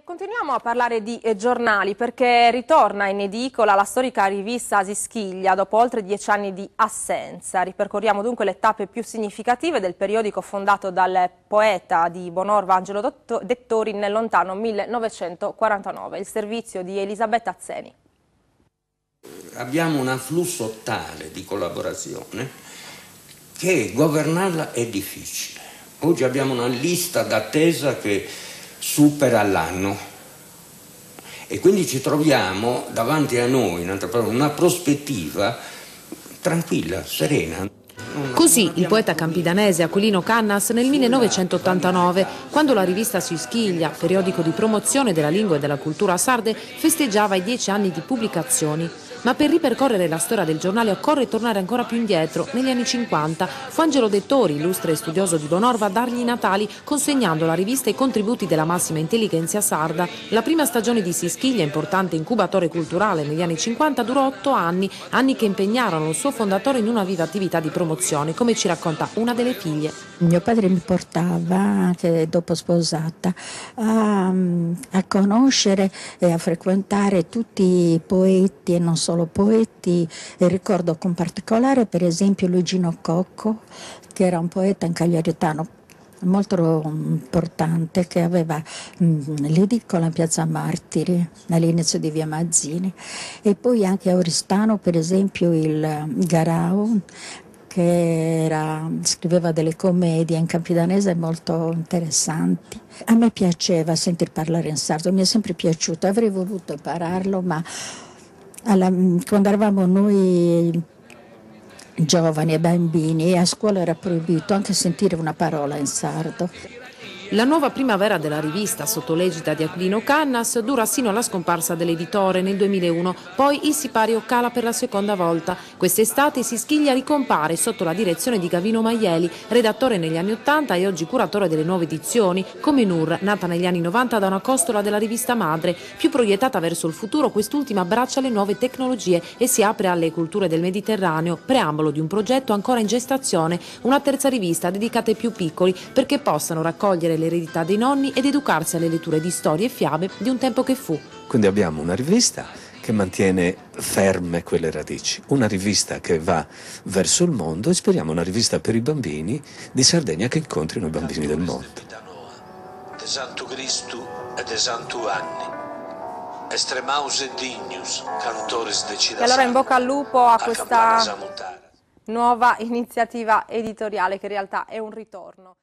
Continuiamo a parlare di giornali perché ritorna in edicola la storica rivista Sischiglia dopo oltre 10 anni di assenza. Ripercorriamo dunque le tappe più significative del periodico fondato dal poeta di Bonorva Angelo Dettori nel lontano 1949, il servizio di Elisabetta Azzeni. Abbiamo un afflusso tale di collaborazione che governarla è difficile. Oggi abbiamo una lista d'attesa che supera l'anno e quindi ci troviamo davanti a noi una prospettiva tranquilla, serena. Così il poeta campidanese Aquilino Cannas nel 1989, quando la rivista Sischiglia, periodico di promozione della lingua e della cultura sarde, festeggiava i 10 anni di pubblicazioni. Ma per ripercorrere la storia del giornale occorre tornare ancora più indietro, negli anni 50. Fu Angelo Dettori, illustre studioso di Bonorva, a dargli i natali, consegnando alla rivista i contributi della massima intelligenza sarda. La prima stagione di Sischiglia, importante incubatore culturale negli anni 50, durò 8 anni, anni che impegnarono il suo fondatore in una viva attività di promozione, come ci racconta una delle figlie. Mio padre mi portava, anche dopo sposata, a conoscere e a frequentare tutti i poeti e non solo poeti, e ricordo con particolare per esempio Luigino Cocco, che era un poeta cagliaritano molto importante, che aveva l'edicola in Piazza Martiri all'inizio di via Mazzini, e poi anche a Oristano per esempio il Garau, che scriveva delle commedie in campidanese molto interessanti. A me piaceva sentir parlare in sardo, mi è sempre piaciuto, avrei voluto impararlo, ma quando eravamo noi giovani e bambini a scuola era proibito anche sentire una parola in sardo. La nuova primavera della rivista, sotto l'egida di Aquilino Cannas, dura sino alla scomparsa dell'editore nel 2001, poi il sipario cala per la seconda volta. Quest'estate Sischiglia ricompare sotto la direzione di Gavino Maieli, redattore negli anni 80 e oggi curatore delle nuove edizioni, come Nur, nata negli anni 90 da una costola della rivista madre. Più proiettata verso il futuro, quest'ultima abbraccia le nuove tecnologie e si apre alle culture del Mediterraneo, preambolo di un progetto ancora in gestazione, una terza rivista dedicata ai più piccoli perché possano raccogliere l'eredità dei nonni ed educarsi alle letture di storie e fiabe di un tempo che fu. Quindi abbiamo una rivista che mantiene ferme quelle radici, una rivista che va verso il mondo e speriamo una rivista per i bambini di Sardegna che incontrino i bambini del mondo. De Santu Cristu e de Santu Anni. Estremaus et dignus, cantores de E allora in bocca al lupo a questa nuova iniziativa editoriale che in realtà è un ritorno.